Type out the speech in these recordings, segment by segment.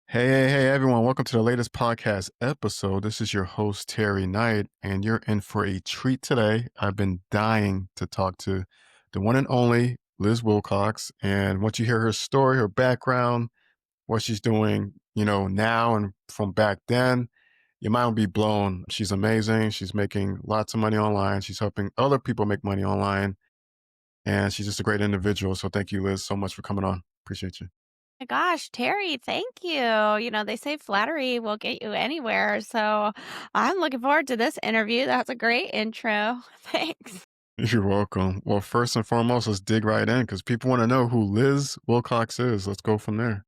Hey, everyone. Welcome to the latest podcast episode. This is your host, Terry Knight, and you're in for a treat today. I've been dying to talk to the one and only Liz Wilcox. And once you hear her story, her background, what she's doing, now and from back then, your mind will be blown. She's amazing. She's making lots of money online. She's helping other people make money online. And she's just a great individual. So thank you, Liz, so much for coming on. Appreciate you. My gosh, Terry, thank you. They say flattery will get you anywhere. So I'm looking forward to this interview. That's a great intro. Thanks. You're welcome. Well, first and foremost, let's dig right in because people want to know who Liz Wilcox is. Let's go from there.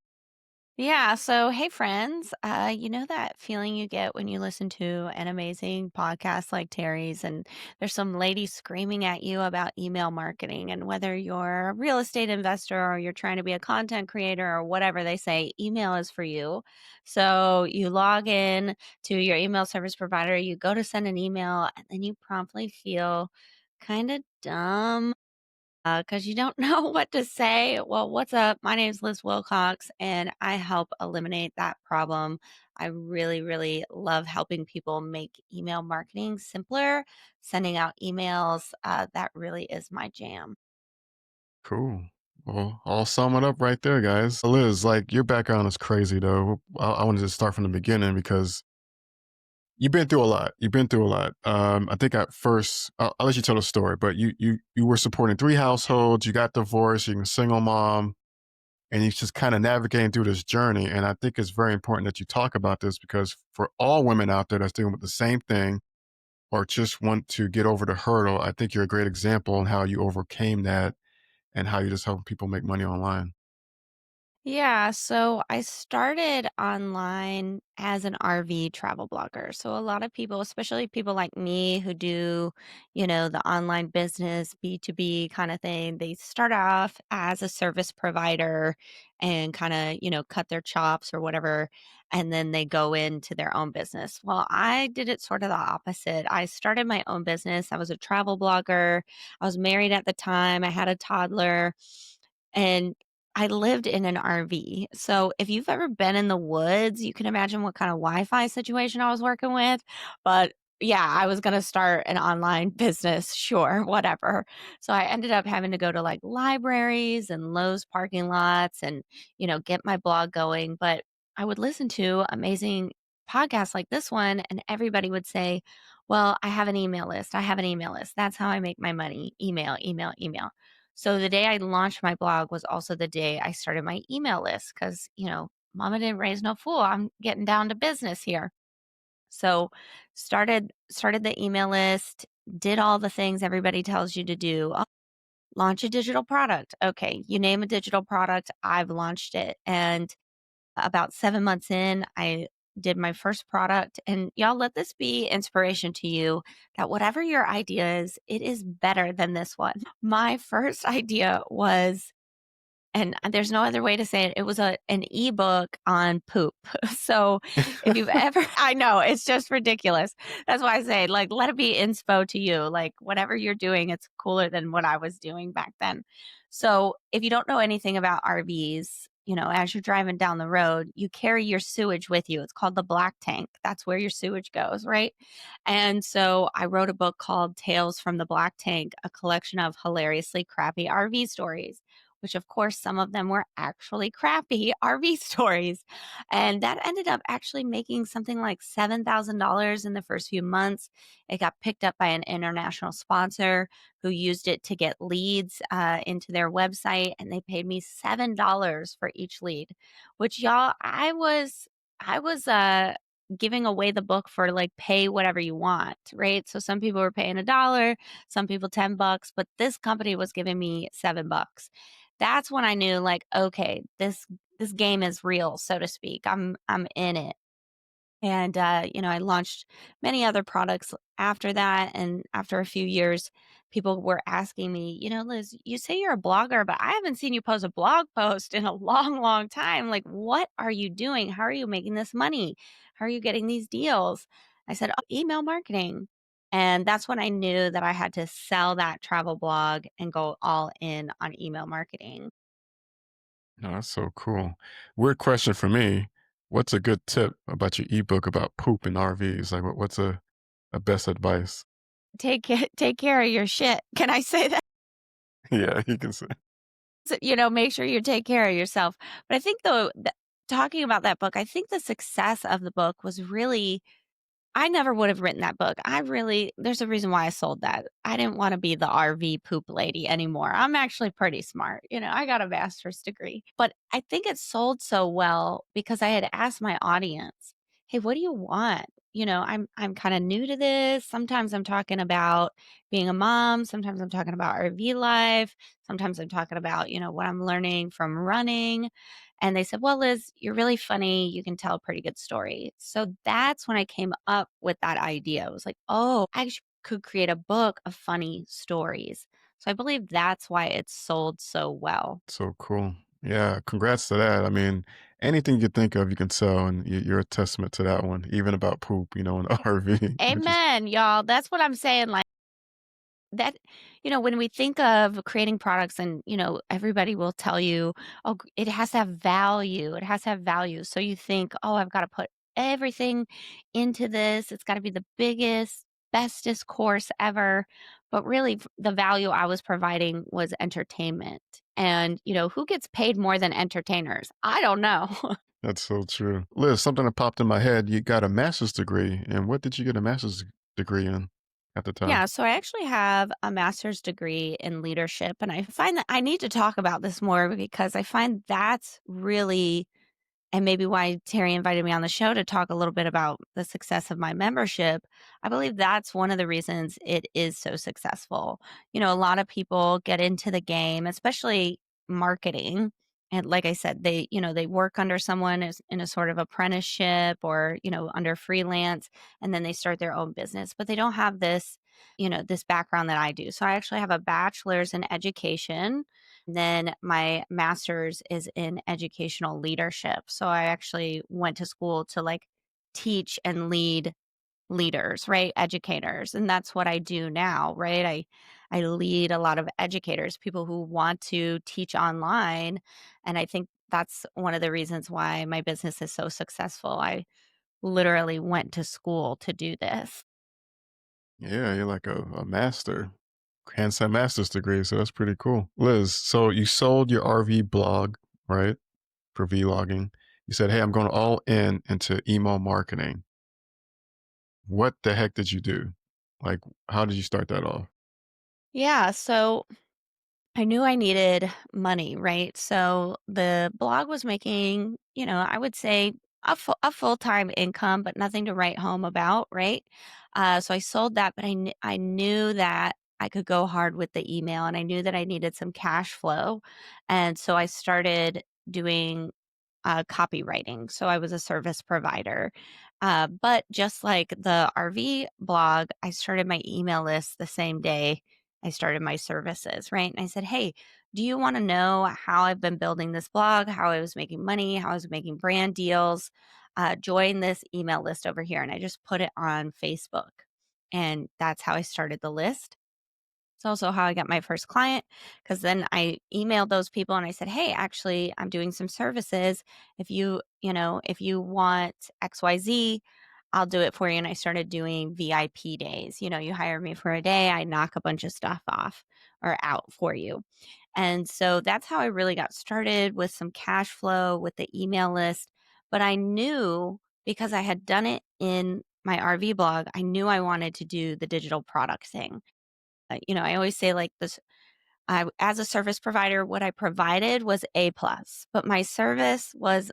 Yeah. So, hey, friends, you know that feeling you get when you listen to an amazing podcast like Terry's, and there's some lady screaming at you about email marketing, and whether you're a real estate investor or you're trying to be a content creator or whatever, they say email is for you. So, you log in to your email service provider, you go to send an email, and then you promptly feel kind of dumb because you don't know what to say. Well, what's up? My name is Liz Wilcox, and I help eliminate that problem. I really, really love helping people make email marketing simpler, sending out emails. That really is my jam. Cool. Well, I'll sum it up right there, guys. Liz, like your background is crazy, though. I wanted to start from the beginning because you've been through a lot. You've been through a lot. I think at first, I'll let you tell the story, but you were supporting three households. You got divorced. You're a single mom, and you're just kind of navigating through this journey. And I think it's very important that you talk about this because for all women out there that's dealing with the same thing or just want to get over the hurdle, I think you're a great example on how you overcame that and how you just help people make money online. Yeah, so I started online as an RV travel blogger. So a lot of people, especially people like me who do, the online business, B2B kind of thing, they start off as a service provider and kind of, cut their chops or whatever, and then they go into their own business. Well, I did it sort of the opposite. I started my own business. I was a travel blogger. I was married at the time. I had a toddler. And I lived in an RV. So if you've ever been in the woods, you can imagine what kind of Wi-Fi situation I was working with. But yeah, I was going to start an online business, sure, whatever. So I ended up having to go to like libraries and Lowe's parking lots and, get my blog going. But I would listen to amazing podcasts like this one, and everybody would say, well, I have an email list. I have an email list. That's how I make my money. Email, email, email. So the day I launched my blog was also the day I started my email list because, mama didn't raise no fool. I'm getting down to business here. So started the email list, did all the things everybody tells you to do. Oh, launch a digital product. Okay, you name a digital product, I've launched it. And about 7 months in, I did my first product, and y'all let this be inspiration to you that whatever your idea is, it is better than this one. My first idea was and there's no other way to say it. It was an ebook on poop. So if you've ever I know, it's just ridiculous. That's why I say, like, let it be inspo to you. Like, whatever you're doing, it's cooler than what I was doing back then. So if you don't know anything about RVs, as you're driving down the road, you carry your sewage with you. It's called the black tank. That's where your sewage goes, right? And so I wrote a book called Tales from the Black Tank, a collection of hilariously crappy RV stories, which of course some of them were actually crappy RV stories. And that ended up actually making something like $7,000 in the first few months. It got picked up by an international sponsor who used it to get leads into their website, and they paid me $7 for each lead, which y'all, I was giving away the book for like pay whatever you want, right? So some people were paying $1, some people $10, but this company was giving me $7. That's when I knew like, okay, this game is real, so to speak. I'm in it. And I launched many other products after that. And after a few years, people were asking me, Liz, you say you're a blogger, but I haven't seen you post a blog post in a long, long time. Like, what are you doing? How are you making this money? How are you getting these deals? I said, oh, email marketing. And that's when I knew that I had to sell that travel blog and go all in on email marketing. No, that's so cool. Weird question for me. What's a good tip about your ebook about poop in RVs? Like, what's a best advice? Take care of your shit. Can I say that? Yeah, you can say. Make sure you take care of yourself. But I think though, talking about that book, I think the success of the book was really I never would have written that book. There's a reason why I sold that. I didn't want to be the RV poop lady anymore. I'm actually pretty smart. I got a master's degree. But I think it sold so well because I had asked my audience, "Hey, what do you want?" I'm kind of new to this. Sometimes I'm talking about being a mom, sometimes I'm talking about RV life, sometimes I'm talking about, what I'm learning from running. And they said, "Well, Liz, you're really funny. You can tell a pretty good story." So that's when I came up with that idea. I was like, oh, I could create a book of funny stories. So I believe that's why it sold so well. So cool. Yeah, congrats to that. I mean, anything you think of, you can sell, and you're a testament to that one. Even about poop, in the RV, which is Amen, y'all. That's what I'm saying. Like, that when we think of creating products and everybody will tell you, oh, it has to have value, it has to have value, so you think, oh, I've got to put everything into this, it's got to be the biggest, bestest course ever. But really, the value I was providing was entertainment. And who gets paid more than entertainers? I don't know. that's so true. Liz, something that popped in my head. You got a master's degree, and what did you get a master's degree in at the time? Yeah, so I actually have a master's degree in leadership, and I find that I need to talk about this more because I find that's really and maybe why Terry invited me on the show to talk a little bit about the success of my membership. I believe that's one of the reasons it is so successful. A lot of people get into the game, especially marketing. And like I said, they work under someone as in a sort of apprenticeship or, under freelance, and then they start their own business, but they don't have this background that I do. So I actually have a bachelor's in education, then my master's is in educational leadership. So I actually went to school to like teach and lead leaders, right? Educators. And that's what I do now, right? I lead a lot of educators, people who want to teach online. And I think that's one of the reasons why my business is so successful. I literally went to school to do this. Yeah, you're like a master. Hence that master's degree, so that's pretty cool. Liz, so you sold your RV blog, right? For vlogging. You said, "Hey, I'm going all in into email marketing." What the heck did you do? Like, how did you start that off? Yeah. So I knew I needed money, right? So the blog was making, I would say a full-time income, but nothing to write home about, right? So I sold that, but I knew that I could go hard with the email and I knew that I needed some cash flow. And so I started doing copywriting. So I was a service provider. But just like the RV blog, I started my email list the same day I started my services, right? And I said, hey, do you want to know how I've been building this blog, how I was making money, how I was making brand deals? Join this email list over here. And I just put it on Facebook. And that's how I started the list. It's also how I got my first client because then I emailed those people and I said, "Hey, actually, I'm doing some services. If you want XYZ, I'll do it for you." And I started doing VIP days. You hire me for a day, I knock a bunch of stuff off or out for you. And so that's how I really got started with some cash flow with the email list. But I knew because I had done it in my RV blog, I knew I wanted to do the digital product thing. I always say like this, as a service provider, what I provided was A plus, but my service was,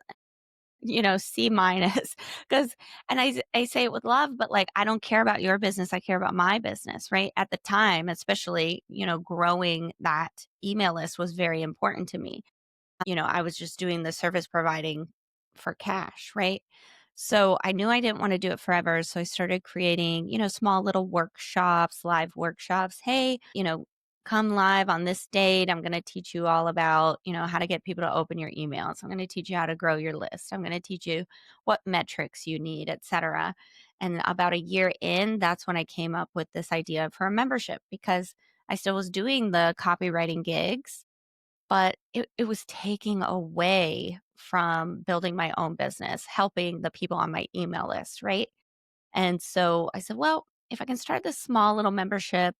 C minus because, and I say it with love, but like, I don't care about your business. I care about my business, right? At the time, especially, growing that email list was very important to me. I was just doing the service providing for cash, right? So I knew I didn't want to do it forever. So I started creating, small little workshops, live workshops. Hey, come live on this date. I'm going to teach you all about, how to get people to open your emails. I'm going to teach you how to grow your list. I'm going to teach you what metrics you need, etc. And about a year in, that's when I came up with this idea for a membership because I still was doing the copywriting gigs but it was taking away from building my own business, helping the people on my email list, right? And so I said, well, if I can start this small little membership,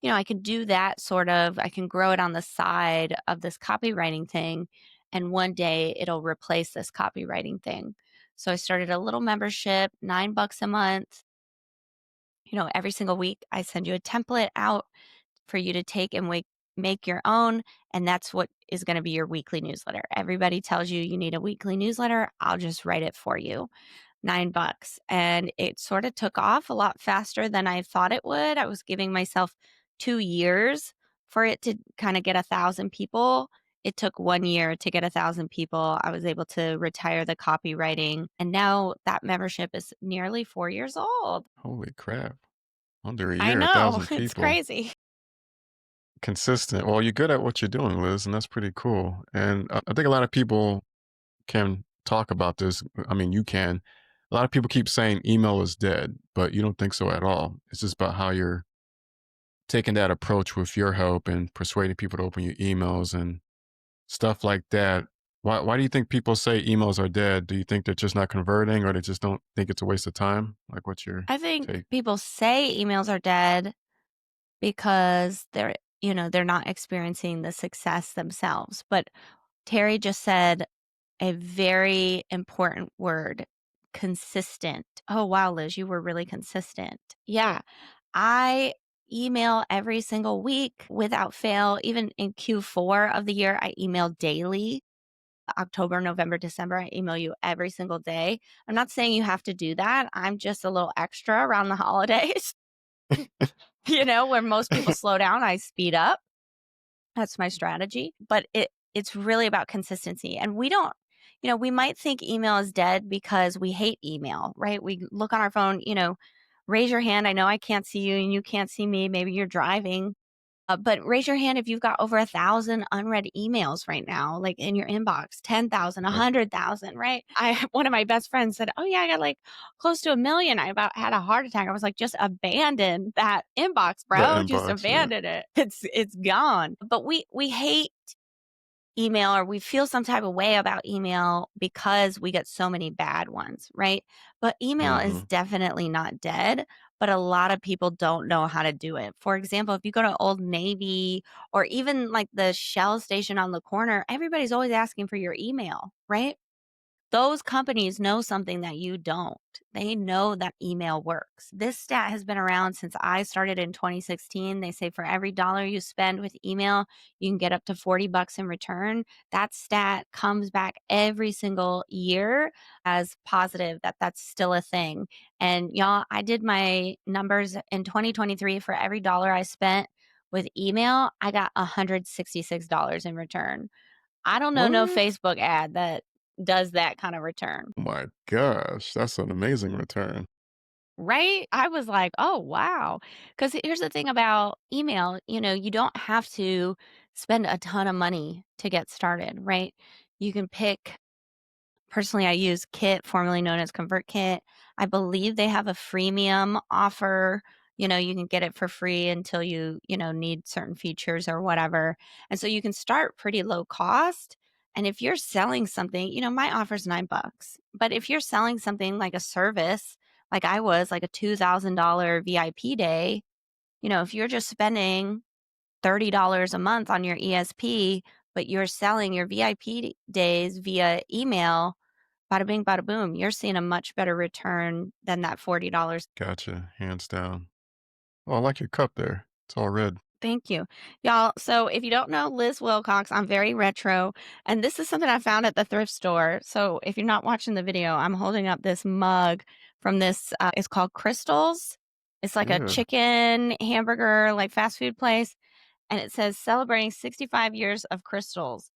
I can do that sort of, I can grow it on the side of this copywriting thing. And one day it'll replace this copywriting thing. So I started a little membership, $9 a month. Every single week I send you a template out for you to take and make your own. And that's what is going to be your weekly newsletter. Everybody tells you you need a weekly newsletter. I'll just write it for you. $9. And it sort of took off a lot faster than I thought it would. I was giving myself 2 years for it to kind of get 1,000 people. It took 1 year to get 1,000 people. I was able to retire the copywriting. And now that membership is nearly 4 years old. Holy crap. Under a I year, a know. thousand It's people. crazy. Consistent. Well, you're good at what you're doing, Liz, and that's pretty cool. And I think a lot of people can talk about this. I mean, you can. A lot of people keep saying email is dead, but you don't think so at all. It's just about how you're taking that approach with your help and persuading people to open your emails and stuff like that. Why do you think people say emails are dead? Do you think they're just not converting or they just don't think it's a waste of time? Like, what's your I think take? people say emails are dead because they're not experiencing the success themselves. But Terry just said a very important word, consistent. Oh, wow, Liz, you were really consistent. Yeah. I email every single week without fail. Even in Q4 of the year, I email daily. October, November, December, I email you every single day. I'm not saying you have to do that. I'm just a little extra around the holidays, where most people slow down, I speed up. That's my strategy, but it's really about consistency. And we don't, we might think email is dead because we hate email, right? We look on our phone, raise your hand. I know I can't see you and you can't see me. Maybe you're driving. But raise your hand if you've got over 1,000 unread emails right now, like in your inbox, 10,000, Yep. 100,000, right? One of my best friends said, oh yeah, I got like close to 1 million. I about had a heart attack. I was like, just abandon that inbox, The bro. Just inbox. Yeah. abandon it. It's gone. But we hate email, or we feel some type of way about email because we get so many bad ones, right? But email is Hmm. definitely not dead, but a lot of people don't know how to do it. For example, if you go to Old Navy or even like the Shell station on the corner, everybody's always asking for your email, right? Those companies know something that you don't. They know that email works. This stat has been around since I started in 2016. They say for every dollar you spend with email, you can get up to $40 in return. That stat comes back every single year as positive that that's still a thing. And y'all, I did my numbers in 2023. For every dollar I spent with email, I got $166 in return. I don't know no What? Facebook ad that does that kind of return, Oh my gosh, that's an amazing return. right? I was like, "Oh, wow." Because here's the thing about email, you don't have to spend a ton of money to get started, right? You can pick. Personally, I use Kit, formerly known as ConvertKit. I believe they have a freemium offer. You can get it for free until you need certain features or whatever. And so you can start pretty low cost. And if you're selling something, my offer is $9. But if you're selling something like a service, like I was, like a $2,000 VIP day, if you're just spending $30 a month on your ESP, but you're selling your VIP days via email, bada bing, bada boom, you're seeing a much better return than that $40. Gotcha. Hands down. Oh, I like your cup there. It's all red. Thank you. Y'all, so if you don't know Liz Wilcox, I'm very retro, and this is something I found at the thrift store. So if you're not watching the video, I'm holding up this mug from this, it's called Crystals. It's like a Yeah, chicken hamburger, like fast food place, and it says celebrating 65 years of Crystals.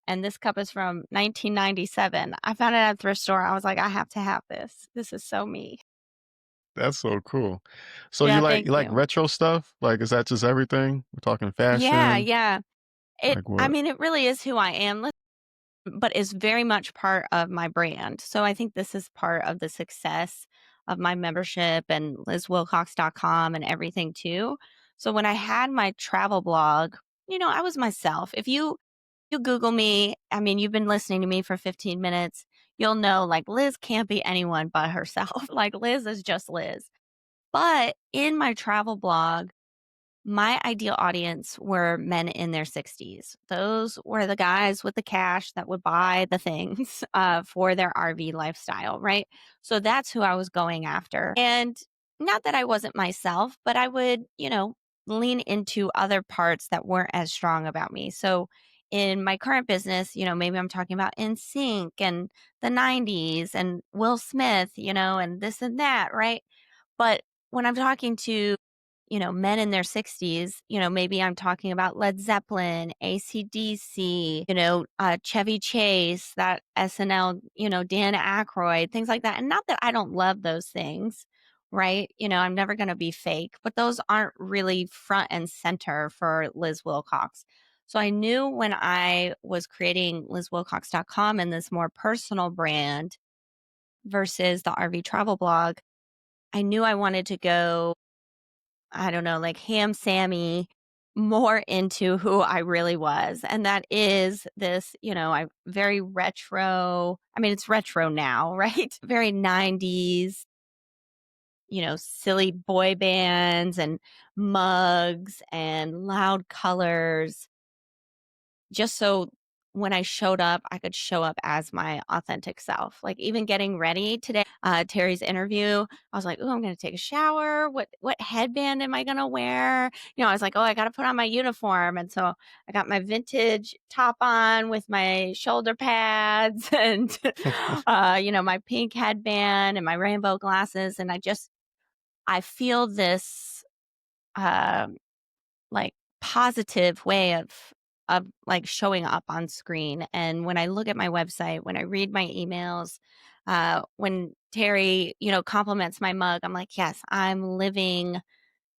And this cup is from 1997. I found it at a thrift store. I was like, I have to have this. This is so me. that's so cool. So Yeah, you thank like you. retro stuff? Like, is that just everything? We're talking Yeah, fashion. yeah. Like I what? mean, it really is who I am, but it's very much part of my brand. So I think this is part of the success of my membership and lizwilcox.com and everything too. So when I had my travel blog, I was myself. If you You Google me, I mean, you've been listening to me for 15 minutes, you'll know, like, Liz can't be anyone but herself. Like, Liz is just Liz. But in my travel blog, my ideal audience were men in their 60s. Those were the guys with the cash that would buy the things for their RV lifestyle, right? So that's who I was going after. And not that I wasn't myself, but I would, lean into other parts that weren't as strong about me. So in my current business, maybe I'm talking about NSYNC and the 90s and Will Smith, and this and that, right? But when I'm talking to men in their 60s, maybe I'm talking about Led Zeppelin, AC/DC, Chevy Chase, that SNL, Dan Aykroyd, things like that. And not that I don't love those things, right? I'm never going to be fake, but those aren't really front and center for Liz Wilcox. So I knew when I was creating lizwilcox.com and this more personal brand versus the RV travel blog, I knew I wanted to go, I don't know, like ham Sammy more into who I really was. And that is this, I very retro. I mean, it's retro now, right? Very 90s, silly boy bands and mugs and loud colors just so when I showed up, I could show up as my authentic self. Like even getting ready today, Terry's interview, I was like, "Oh, I'm going to take a shower. What headband am I going to wear?" I was like, "Oh, I got to put on my uniform." And so I got my vintage top on with my shoulder pads and my pink headband and my rainbow glasses, and I feel this um like positive way of like showing up on screen. And when I look at my website, when I read my emails, when Terry, compliments my mug, I'm like, yes, I'm living,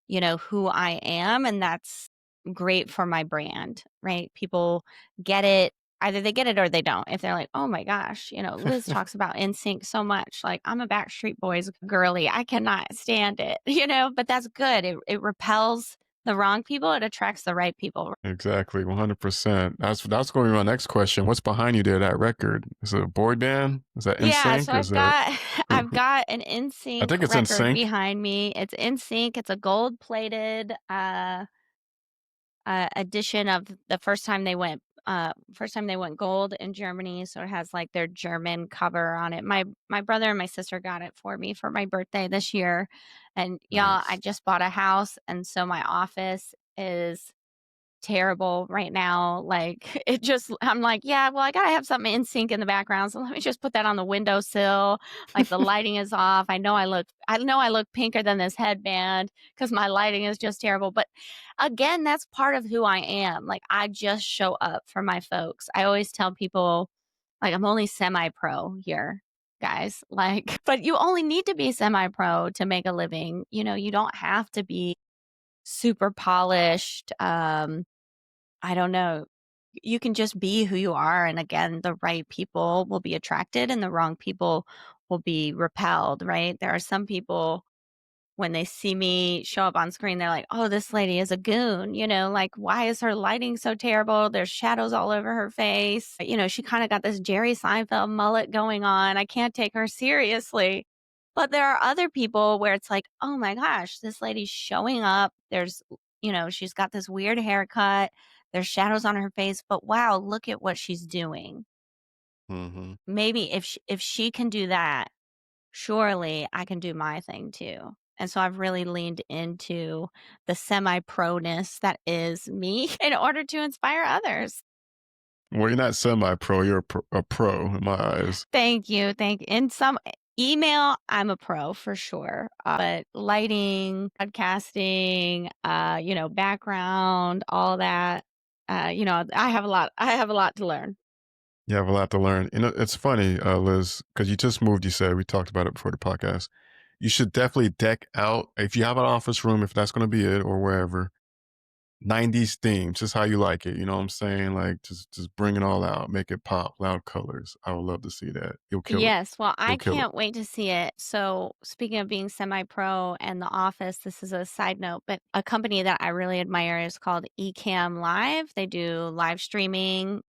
who I am. And that's great for my brand, right? People get it. Either they get it or they don't. If they're like, oh my gosh, Liz talks about NSYNC so much. Like, I'm a Backstreet Boys girly. I cannot stand it, but that's good. It repels the wrong people, it attracts the right people. Exactly, 100%. That's going to be my next question. What's behind you there, that record? Is it a boy band? Is that Yeah, NSYNC so or I've is it got who, I've who got an I NSYNC think it's record NSYNC. behind me. It's NSYNC. It's a gold-plated edition of the first time they went gold in Germany, so it has like their German cover on it. My brother and my sister got it for me for my birthday this year. And y'all, I Nice. just bought a house and so my office is terrible right now. Like it just I'm like, yeah, well, I gotta have something in sync in the background. So let me just put that on the windowsill. Like the lighting is off. I know I look pinker than this headband because my lighting is just terrible. But again, that's part of who I am. Like I just show up for my folks. I always tell people like I'm only semi-pro here. Guys, like, but you only need to be semi pro to make a living. You don't have to be super polished. I don't know. You can just be who you are. And again, the right people will be attracted and the wrong people will be repelled, right? There are some people when they see me show up on screen, they're like, oh, this lady is a goon. Like, why is her lighting so terrible? There's shadows all over her face. She kind of got this Jerry Seinfeld mullet going on. I can't take her seriously. But there are other people where it's like, oh my gosh, this lady's showing up. She's got this weird haircut. There's shadows on her face, but wow, look at what she's doing. Hmm. Maybe if she can do that, surely I can do my thing too. And so I've really leaned into the semi-proness that is me in order to inspire others. Well, you're not semi-pro. You're a pro in my eyes. Thank you. Thank you. In some email, I'm a pro for sure. But lighting, podcasting, background, all that, I have a lot to learn. You have a lot to learn. It's funny, Liz, because you just moved. You said we talked about it before the podcast. You should definitely deck out if you have an office room, if that's going to be it, or wherever. 90s themes, just how you like it. You know what I'm saying? Like just bring it all out, make it pop, loud colors. I would love to see that. You'll kill it. Yes, well, I You'll kill it. can't wait to see it. So, speaking of being semi-pro and The Office, this is a side note, but a company that I really admire is called Ecamm Live. They do live streaming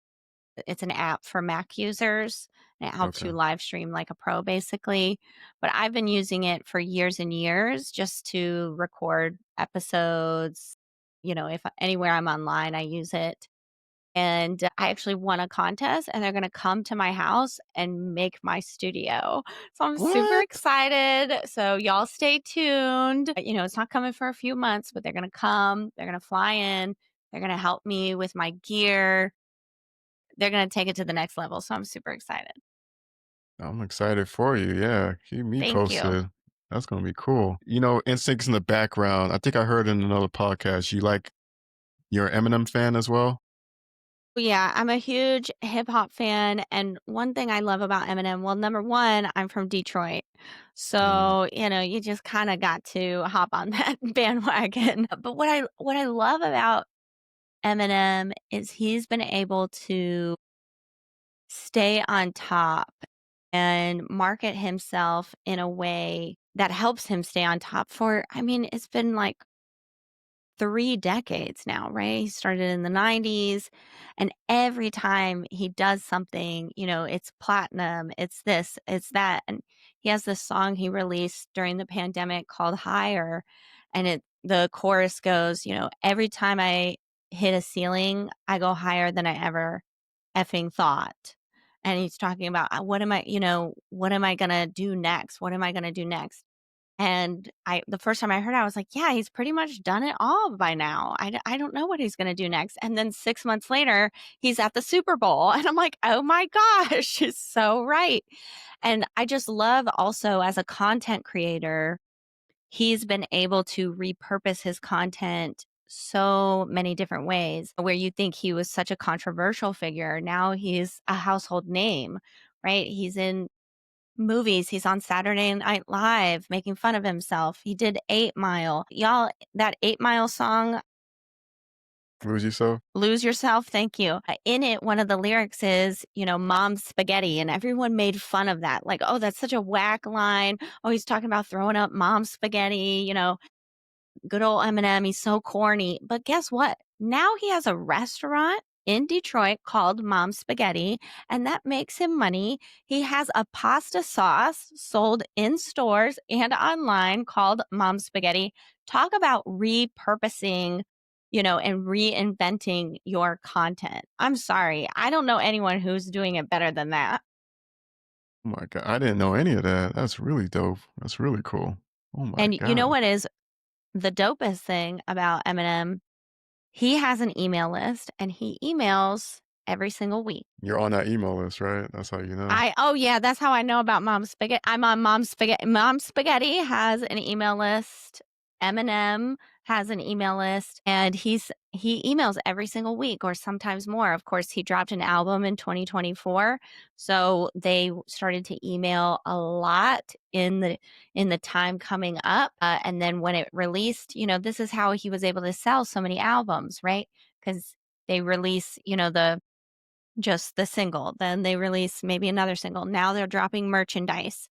It's an app for Mac users, and it helps you Okay. live stream like a pro, basically. But I've been using it for years and years just to record episodes. If anywhere I'm online, I use it. And I actually won a contest, and they're gonna come to my house and make my studio. So I'm super What? excited. So y'all stay tuned. It's not coming for a few months, but they're gonna come, they're gonna fly in, they're gonna help me with my gear. They're gonna take it to the next level. So I'm super excited. I'm excited for you. Yeah, keep me Thank you. posted. That's gonna be cool. Instincts in the background. I think I heard in another podcast you're an Eminem fan as well. Yeah, I'm a huge hip hop fan. And one thing I love about Eminem, well, number one, I'm from Detroit. Mm, So, you just kind of got to hop on that bandwagon. But what I love about Eminem is he's been able to stay on top and market himself in a way that helps him stay on top for, I mean, it's been like 3 decades now, right? He started in the '90s, and every time he does something, it's platinum, it's this, it's that, and he has this song he released during the pandemic called Higher, and the chorus goes, "Every time I hit a ceiling, I go higher than I ever effing thought." And he's talking about, what am I gonna do next? What am I gonna do next? And the first time I heard it, I was like, "Yeah, he's pretty much done it all by now. I don't know what he's gonna do next." And then 6 months later, he's at the Super Bowl, and I'm like, "Oh my gosh, he's so right." And I just love also as a content creator, he's been able to repurpose his content so many different ways. Where you think he was such a controversial figure, now he's a household name, right? He's in movies. He's on Saturday Night Live making fun of himself. He did 8 Mile. Y'all, that 8 Mile song, lose yourself. Lose Yourself, thank you. In it, one of the lyrics is, "Mom's spaghetti," and everyone made fun of that. Like, "Oh, that's such a whack line. Oh, he's talking about throwing up mom's spaghetti," good old Eminem, he's so corny. But guess what? Now he has a restaurant in Detroit called Mom Spaghetti, and that makes him money. He has a pasta sauce sold in stores and online called Mom Spaghetti. Talk about repurposing, and reinventing your content. I'm sorry. I don't know anyone who's doing it better than that. Oh my god, I didn't know any of that. That's really dope. That's really cool. Oh my And you know god. what is the dopest thing about Eminem? He has an email list and he emails every single week. You're on that email list, right? That's how you know. Oh yeah, that's how I know about Mom's Spaghetti. I'm on Mom's Spaghetti. Mom's Spaghetti has an email list. Eminem has an email list, and he emails every single week or sometimes more. Of course, he dropped an album in 2024, so they started to email a lot in the time coming up. And then when it released, this is how he was able to sell so many albums, right? Because they release, just the single. Then they release maybe another single. Now they're dropping merchandise.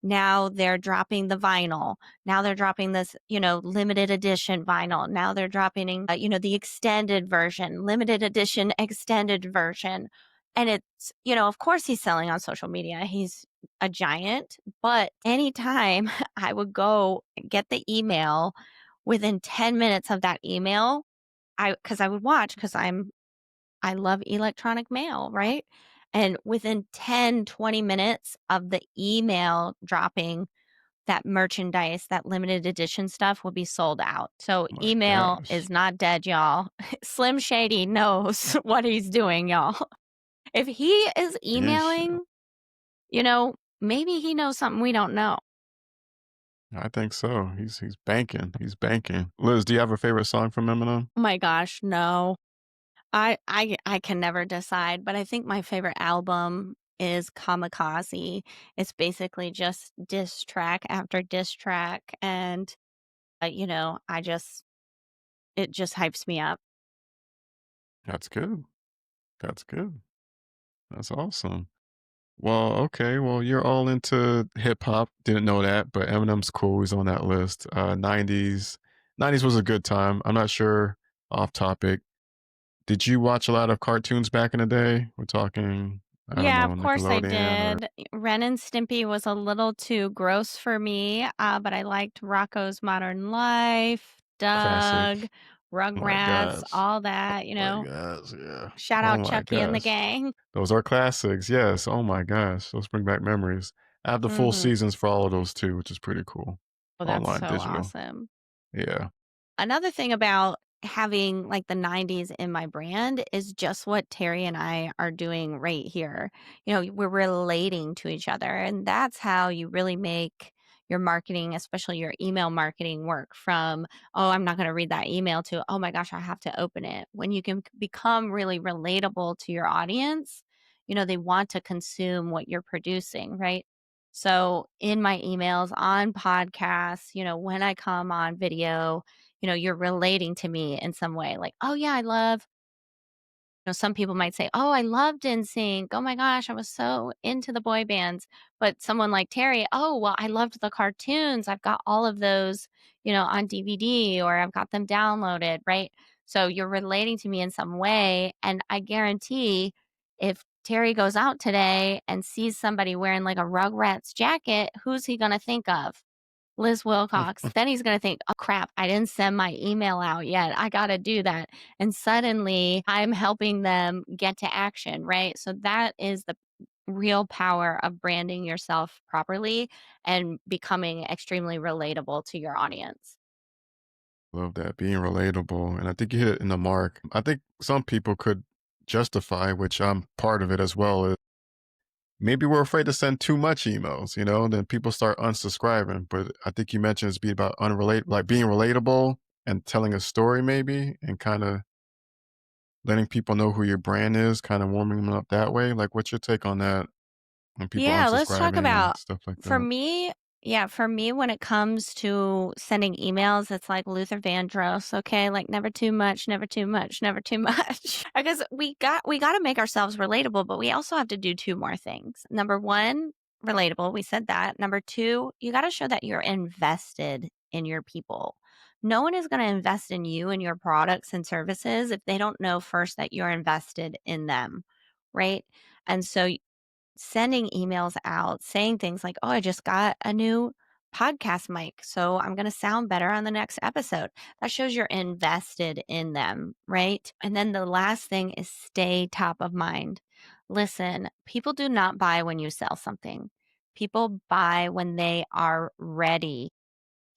Now they're dropping the vinyl. Now they're dropping this, limited edition vinyl. Now they're dropping, the extended version, limited edition, extended version. And it's, of course he's selling on social media. He's a giant. But anytime I would go get the email, within 10 minutes of that email, because I would watch, because I love electronic mail, right? And within 10, 20 minutes of the email dropping, that merchandise, that limited edition stuff will be sold out. So Oh my email gosh. is not dead, y'all. Slim Shady knows what he's doing, y'all. If he is Yeesh. emailing, maybe he knows something we don't know. I think so. He's banking. He's banking. Liz, do you have a favorite song from Eminem? Oh my gosh, no. I can never decide, but I think my favorite album is Kamikaze. It's basically just diss track after diss track, and I just it just hypes me up. That's good. That's good. That's awesome. Well, okay. Well, you're all into hip hop. Didn't know that, but Eminem's cool. He's on that list. 90s. 90s was a good time. I'm not sure off topic. Did you watch a lot of cartoons back in the day? We're talking, I don't Yeah, know, of course I Nickelodeon or did. Ren and Stimpy was a little too gross for me, but I liked Rocco's Modern Life, classic. Doug, Oh my Rugrats, gosh. all that, Oh my gosh, yeah. Shout Oh out my Chucky and the gosh. gang. Those are classics, yes. Oh my gosh, those bring back memories. I have the full Mhm. seasons for all of those too, which is pretty cool. Oh, that's Online so digital. awesome. Yeah. Another thing about having like the 90s in my brand is just what Terry and I are doing right here. We're relating to each other, and that's how you really make your marketing, especially your email marketing, work from, oh, I'm not going to read that email to, oh my gosh, I have to open it. When you can become really relatable to your audience, they want to consume what you're producing, right? So in my emails, on podcasts, when I come on video, you're relating to me in some way. Like, oh yeah, I love, some people might say, oh, I loved NSYNC. Oh my gosh, I was so into the boy bands. But someone like Terry, oh, well, I loved the cartoons. I've got all of those, on DVD or I've got them downloaded, right? So you're relating to me in some way. And I guarantee if Terry goes out today and sees somebody wearing like a Rugrats jacket, who's he going to think of? Liz Wilcox. Then he's gonna think, "Oh, crap, I didn't send my email out yet. I gotta do that." And suddenly, I'm helping them get to action, right? So that is the real power of branding yourself properly and becoming extremely relatable to your audience. Love that, being relatable, and I think you hit it in the mark. I think some people could justify, which I'm part of it as well, is maybe we're afraid to send too much emails, then people start unsubscribing. But I think you mentioned it's be about like being relatable and telling a story maybe and kind of letting people know who your brand is, kind of warming them up that way. Like, what's your take on that when people Yeah, let's talk unsubscribing and about stuff like for that? me, yeah, for me when it comes to sending emails, it's like Luther Vandross, okay? Like never too much, never too much, never too much. Because we got to make ourselves relatable, but we also have to do two more things. Number 1, relatable, we said that. Number 2, you got to show that you're invested in your people. No one is going to invest in you and your products and services if they don't know first that you're invested in them, right? And so sending emails out saying things like, "Oh, I just got a new podcast mic, so I'm going to sound better on the next episode." That shows you're invested in them, right? And then the last thing is stay top of mind. Listen, people do not buy when you sell something. People buy when they are ready.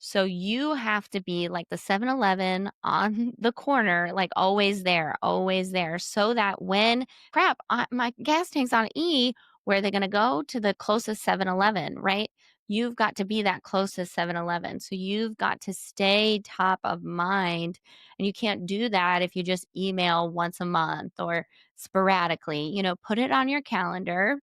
So you have to be like the 7-Eleven on the corner, like always there, so that when crap, my gas tank's on E, where are they going to go to the closest 7-Eleven, right? You've got to be that closest 7-Eleven. So you've got to stay top of mind. And you can't do that if you just email once a month or sporadically. Put it on your calendar.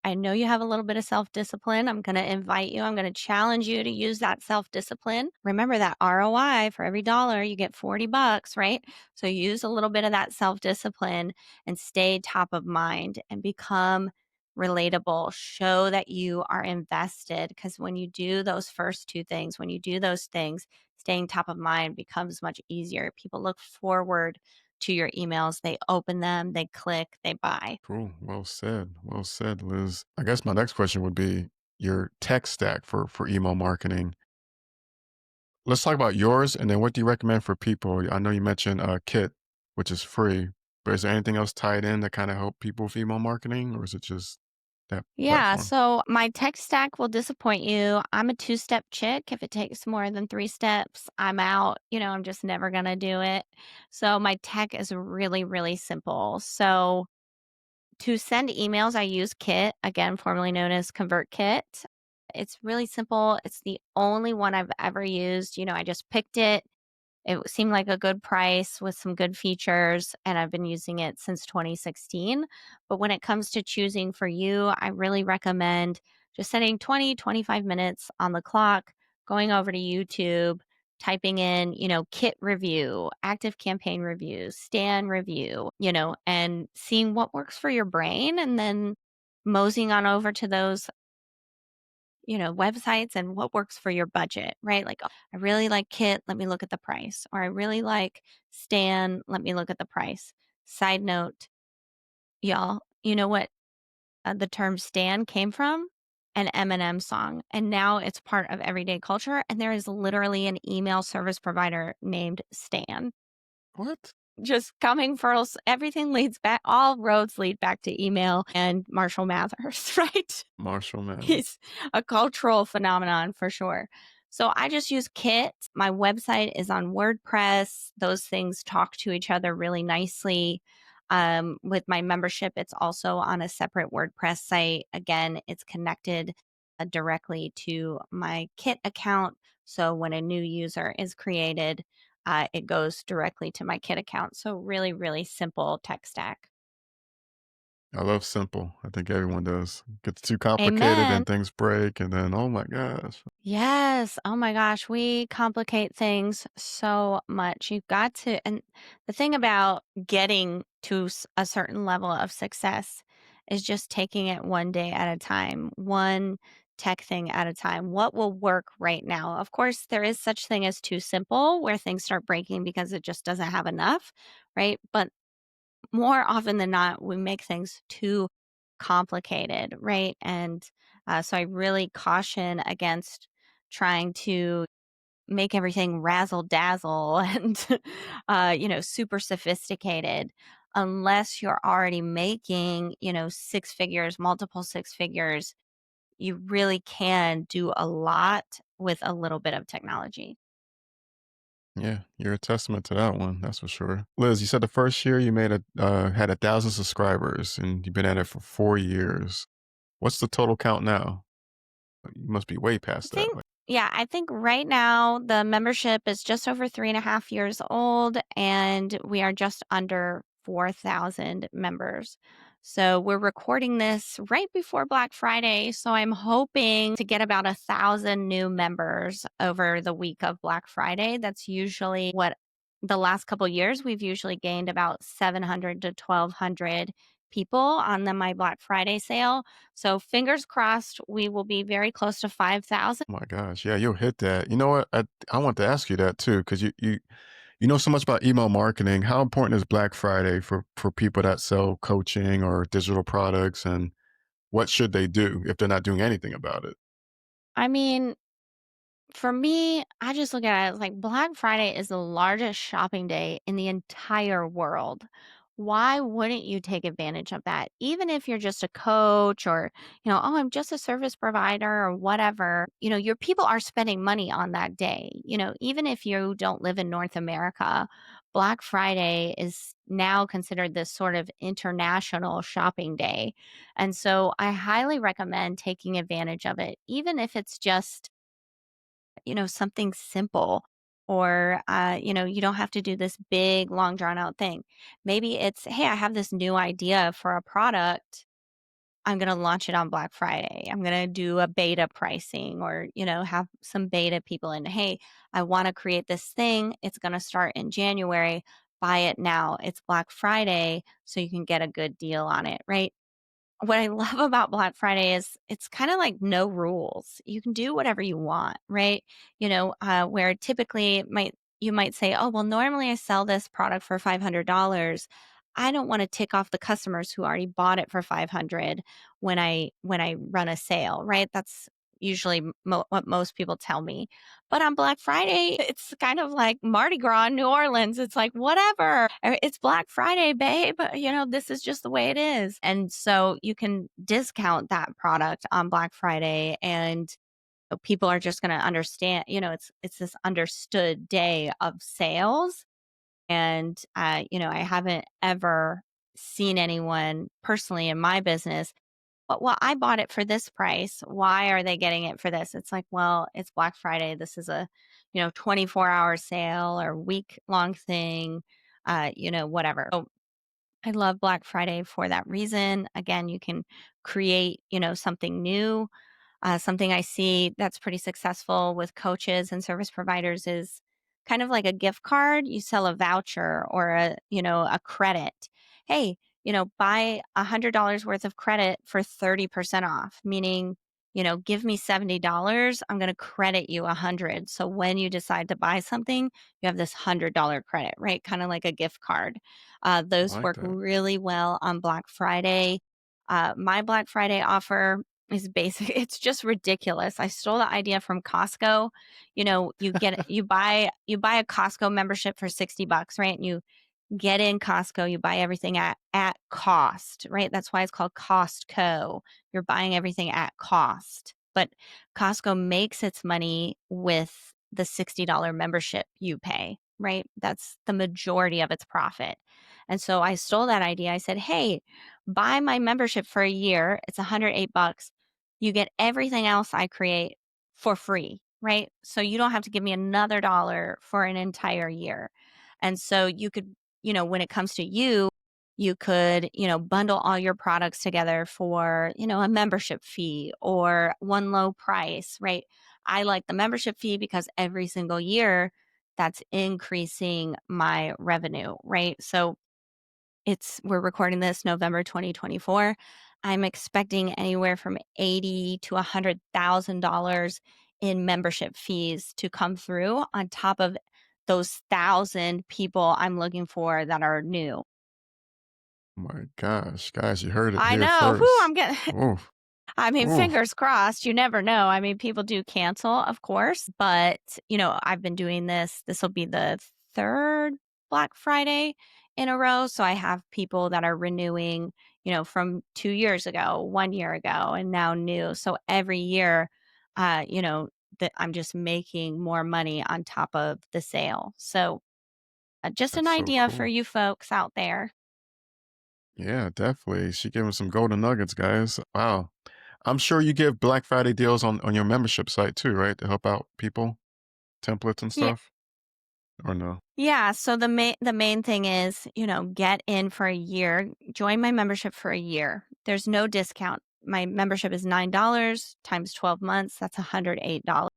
I know you have a little bit of self discipline. I'm going to invite you, I'm going to challenge you to use that self discipline. Remember that ROI for every dollar, you get 40 bucks, right? So use a little bit of that self discipline and stay top of mind and become relatable. Show that you are invested because when you do those first two things, when you do those things, staying top of mind becomes much easier. People look forward to your emails, they open them, they click, they buy. Cool. Well said. Well said, Liz. I guess my next question would be your tech stack for email marketing. Let's talk about yours, and then what do you recommend for people? I know you mentioned Kit, which is free, but is there anything else tied in that kind of help people with email marketing, or is it just that Yeah, platform? so my tech stack will disappoint you. I'm a two-step chick. If it takes more than 3 steps, I'm out. I'm just never going to do it. So my tech is really, really simple. So to send emails, I use Kit, again, formerly known as ConvertKit. It's really simple. It's the only one I've ever used. I just picked it. It seemed like a good price with some good features, and I've been using it since 2016. But when it comes to choosing for you, I really recommend just setting 20, 25 minutes on the clock, going over to YouTube, typing in, kit review, active campaign reviews, Stan review, and seeing what works for your brain and then moseying on over to those websites and what works for your budget, right? Like, "Oh, I really like Kit, let me look at the price. Or I really like Stan, let me look at the price." Side note, y'all, you know what the term Stan came from? An Eminem song. And now it's part of everyday culture. And there is literally an email service provider named Stan. What? Just coming first, everything leads back, all roads lead back to email and Marshall Mathers, right? Marshall Mathers. He's a cultural phenomenon for sure. So I just use Kit. My website is on WordPress. Those things talk to each other really nicely. With my membership, it's also on a separate WordPress site. Again, it's connected directly to my Kit account. So when a new user is created, it goes directly to my Kit account. So really, really simple tech stack. I love simple. I think everyone does. Gets too complicated Amen. and things break, and then, oh my gosh. Yes. Oh my gosh, we complicate things so much. You've got to, and the thing about getting to a certain level of success is just taking it one day at a time, one tech thing at a time. What will work right now? Of course, there is such thing as too simple where things start breaking because it just doesn't have enough, right? But more often than not, we make things too complicated, right? And so I really caution against trying to make everything razzle dazzle and, super sophisticated unless you're already making, six figures, multiple six figures. You really can do a lot with a little bit of technology. Yeah, you're a testament to that one, that's for sure. Liz, you said the first year you made had 1,000 subscribers and you've been at it for 4 years. What's the total count now? You must be way I past that. think, yeah, I think right now the membership is just over 3.5 years old, and we are just under 4,000 members. So we're recording this right before Black Friday. So I'm hoping to get about 1,000 new members over the week of Black Friday. That's usually what the last couple years we've usually gained about 700 to 1,200 people on the My Black Friday sale. So fingers crossed, we will be very close to 5,000. Oh my gosh, yeah, you'll hit that. You know what? I want to ask you that too, because you know so much about email marketing. How important is Black Friday for people that sell coaching or digital products, and what should they do if they're not doing anything about it? I mean, for me, I just look at it as like Black Friday is the largest shopping day in the entire world. Why wouldn't you take advantage of that? Even if you're just a coach or, oh, I'm just a service provider or whatever, your people are spending money on that day. Even if you don't live in North America, Black Friday is now considered this sort of international shopping day. And so I highly recommend taking advantage of it, even if it's just something simple or, you don't have to do this big, long, drawn out thing. Maybe it's, hey, I have this new idea for a product. I'm going to launch it on Black Friday. I'm going to do a beta pricing or, have some beta people in. Hey, I want to create this thing. It's going to start in January. Buy it now. It's Black Friday. So you can get a good deal on it, right? What I love about Black Friday is it's kind of like no rules. You can do whatever you want, right? Where typically you might say, "Oh, well, normally I sell this product for $500. I don't want to tick off the customers who already bought it for 500 when I run a sale," right? That's usually what most people tell me. But on Black Friday, it's kind of like Mardi Gras in New Orleans. It's like, whatever. It's Black Friday, babe. This is just the way it is. And so you can discount that product on Black Friday and people are just going to understand, it's this understood day of sales. And I haven't ever seen anyone personally in my business, but well, I bought it for this price. Why are they getting it for this? It's like, well, it's Black Friday. This is a, 24-hour sale or week long thing, whatever. So I love Black Friday for that reason. Again, you can create, something new. Something I see that's pretty successful with coaches and service providers is kind of like a gift card. You sell a voucher or a credit. Hey, buy $100 worth of credit for 30% off, meaning, give me $70, I'm going to credit you 100. So when you decide to buy something, you have this $100 credit, right? Kind of like a gift card. I Those like work that. really well on Black Friday. My Black Friday offer is basic. It's just ridiculous. I stole the idea from Costco. You buy a Costco membership for $60, right? And you get in Costco, you buy everything at cost, right? That's why it's called Costco. You're buying everything at cost. But Costco makes its money with the $60 membership you pay, right? That's the majority of its profit. And so I stole that idea. I said, "Hey, buy my membership for a year. It's $108. You get everything else I create for free, right? So you don't have to give me another dollar for an entire year." And so you could, when it comes to you could, bundle all your products together for, a membership fee or one low price, right? I like the membership fee because every single year that's increasing my revenue, right? So we're recording this November 2024. I'm expecting anywhere from 80 to $100,000 in membership fees to come through on top of those 1,000 people I'm looking for that are new. Oh my gosh, guys, you heard it I here know. Whoo, first. I'm getting Oof, I mean, oof. fingers crossed. You never know. I mean, people do cancel, of course, but I've been doing this. This will be the third Black Friday in a row. So I have people that are renewing, from 2 years ago, 1 year ago, and now new. So every year, that I'm just making more money on top of the sale. So just an That's so idea for cool. you folks out there. Yeah, definitely. She giving some golden nuggets, guys. Wow. I'm sure you give Black Friday deals on your membership site too, right? To help out people, templates and Yeah. stuff, or no? Yeah, so the main thing is, get in for a year, join my membership for a year. There's no discount. My membership is $9 times 12 months, that's $108.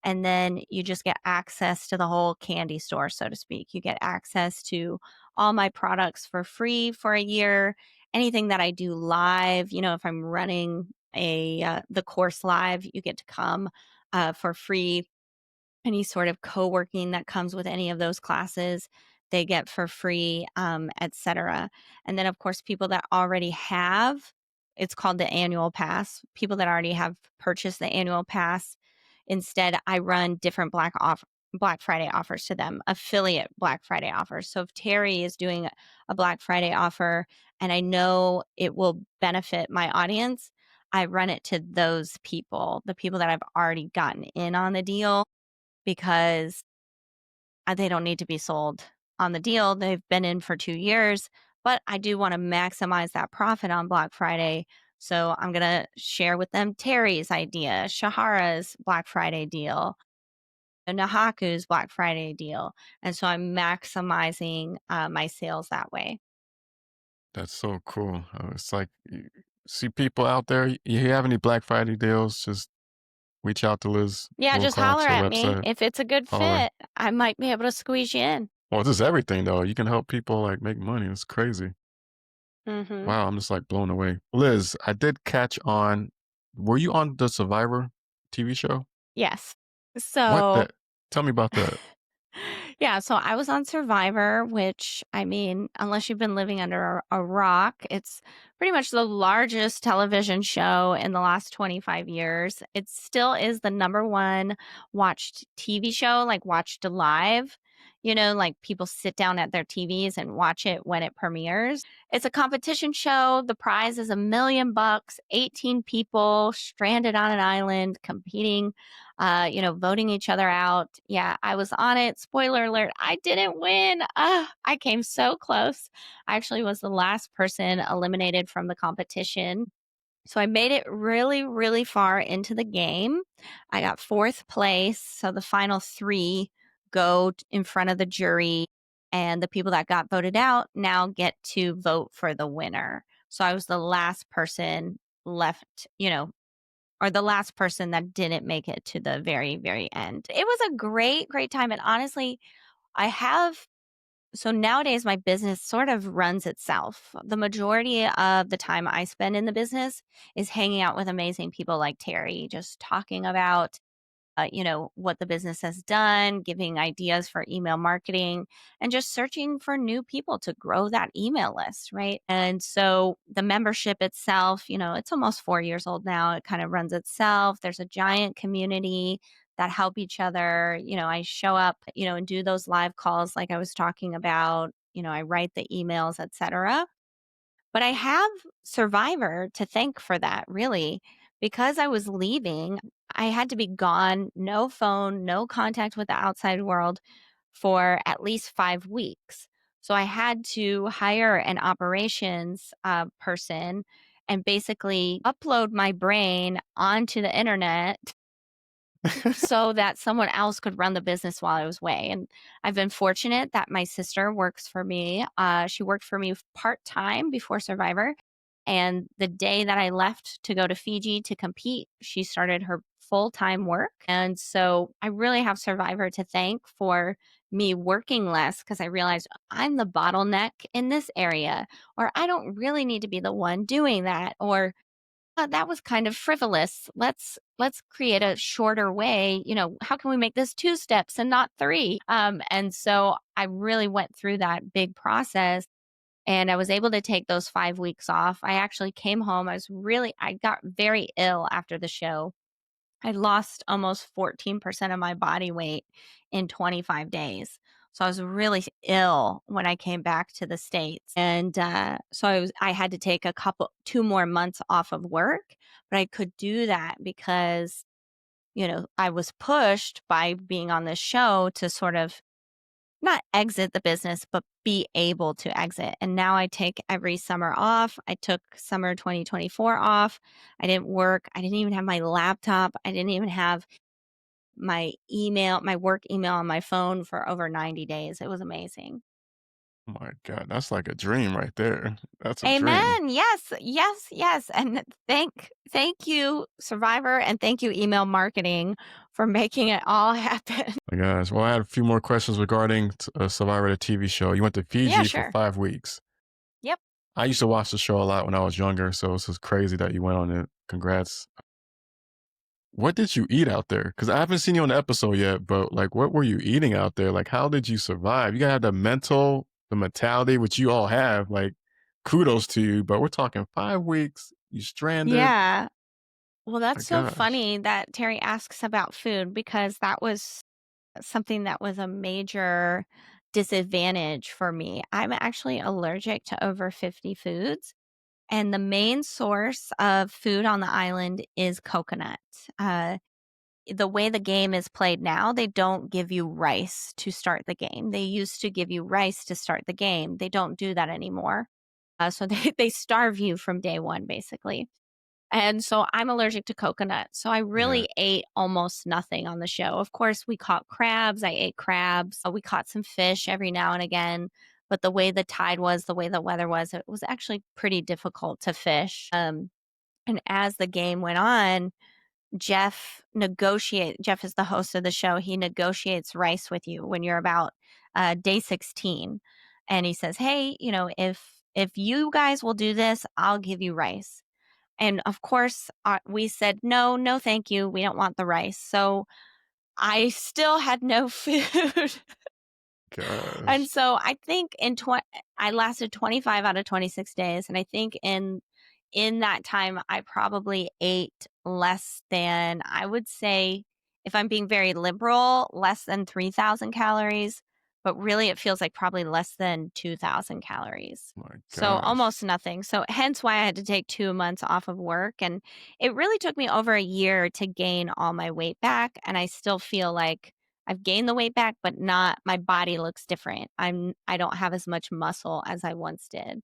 And then you just get access to the whole candy store, so to speak. You get access to all my products for free for a year. Anything that I do live, if I'm running the course live, you get to come for free. Any sort of co-working that comes with any of those classes they get for free, etc. And then of course people that already have, it's called the annual pass, people that already have purchased the annual pass, instead I run different Black Friday offers to them, affiliate Black Friday offers. So if Terry is doing a Black Friday offer and I know it will benefit my audience, I run it to those people, the people that I've already gotten in on the deal, because they don't need to be sold on the deal. They've been in for 2 years, but I do wanna maximize that profit on Black Friday. So I'm gonna share with them Terry's idea, Shahara's Black Friday deal, and Nahaku's Black Friday deal. And so I'm maximizing, my sales that way. That's so cool. It's like see people out there. You have any Black Friday deals? Just reach out to Liz Yeah, just holler Wilcox, her at me. website. If it's a good Holler. fit, I might be able to squeeze you in. Well, this is everything though. You can help people like make money. It's crazy. Mhm. Wow, I'm just like blown away. Liz, I did catch on. Were you on the Survivor TV show? Yes. What So that? Tell me about that. Yeah, so I was on Survivor, which, I mean, unless you've been living under a rock, it's pretty much the largest television show in the last 25 years. It still is the number one watched TV show, like watched live. Like people sit down at their TVs and watch it when it premieres. It's a competition show. The prize is $1 million, 18 people stranded on an island competing, voting each other out. Yeah, I was on it. Spoiler alert, I didn't win. I came so close. I actually was the last person eliminated from the competition. So I made it really, really far into the game. I got fourth place. So the final three go in front of the jury, and the people that got voted out now get to vote for the winner. So I was the last person left, or the last person that didn't make it to the very, very end. It was a great, great time. And honestly, I have So nowadays, my business sort of runs itself. The majority of the time I spend in the business is hanging out with amazing people like Terry, just talking about what the business has done, giving ideas for email marketing, and just searching for new people to grow that email list, right? And so the membership itself, it's almost 4 years old now. It kind of runs itself. There's a giant community that help each other. I show up, and do those live calls like I was talking about. I write the emails, etc. But I have Survivor to thank for that, really. Because I was leaving, I had to be gone, no phone, no contact with the outside world for at least 5 weeks. So I had to hire an operations person and basically upload my brain onto the internet so that someone else could run the business while I was away. And I've been fortunate that my sister works for me. She worked for me part time before Survivor. And the day that I left to go to Fiji to compete, she started her full time work. And so I really have Survivor to thank for me working less because I realized I'm the bottleneck in this area, or I don't really need to be the one doing that, or that was kind of frivolous. Let's create a shorter way. How can we make this 2 steps and not three? And so I really went through that big process, and I was able to take those 5 weeks off. I actually came home. I got very ill after the show. I lost almost 14% of my body weight in 25 days. So I was really ill when I came back to the States. And so I had to take 2 more months off of work, but I could do that because, I was pushed by being on this show to sort of not exit the business, but be able to exit. And now I take every summer off. I took summer 2024 off. I didn't work. I didn't even have my laptop. I didn't even have my work email on my phone for over 90 days. It was amazing. Oh my god, that's like a dream right there. That's a dream. Amen. Yes, yes, yes. And thank you, Survivor, and thank you, email marketing, for making it all happen. My gosh. Well, I had a few more questions regarding Survivor, the TV show. You went to Yeah, Fiji for sure. 5 weeks. Yep. I used to watch the show a lot when I was younger, so it's just crazy that you went on it. Congrats. What did you eat out there? Because I haven't seen you on the episode yet, but like, what were you eating out there? Like, how did you survive? You gotta have the mentality, which you all have. Like, kudos to you. But we're talking 5 weeks. You stranded. Yeah. Well, My that's so gosh. funny that Terry asks about food because that was something that was a major disadvantage for me. I'm actually allergic to over 50 foods. And the main source of food on the island is coconut. Uh, the way the game is played now, they don't give you rice to start the game. They used to give you rice to start the game. They don't do that anymore. So they starve you from day one, basically. And so I'm allergic to coconut. So I Yeah. really ate almost nothing on the show. Of course, we caught crabs. I ate crabs. We caught some fish every now and again. But the way the tide was, the way the weather was, it was actually pretty difficult to fish. And as the game went on, Jeff is the host of the show. He negotiates rice with you when you're about day 16. And he says, hey, if you guys will do this, I'll give you rice. And of course, we said, no, no, thank you. We don't want the rice. So I still had no food. And Gosh. so I think I lasted 25 out of 26 days. And I think in that time, I probably ate less than, I would say, if I'm being very liberal, less than 3,000 calories. But really, it feels like probably less than 2,000 calories. My So gosh. almost nothing. So hence why I had to take 2 months off of work. And it really took me over a year to gain all my weight back. And I still feel like I've gained the weight back, but not my body looks different. I don't have as much muscle as I once did.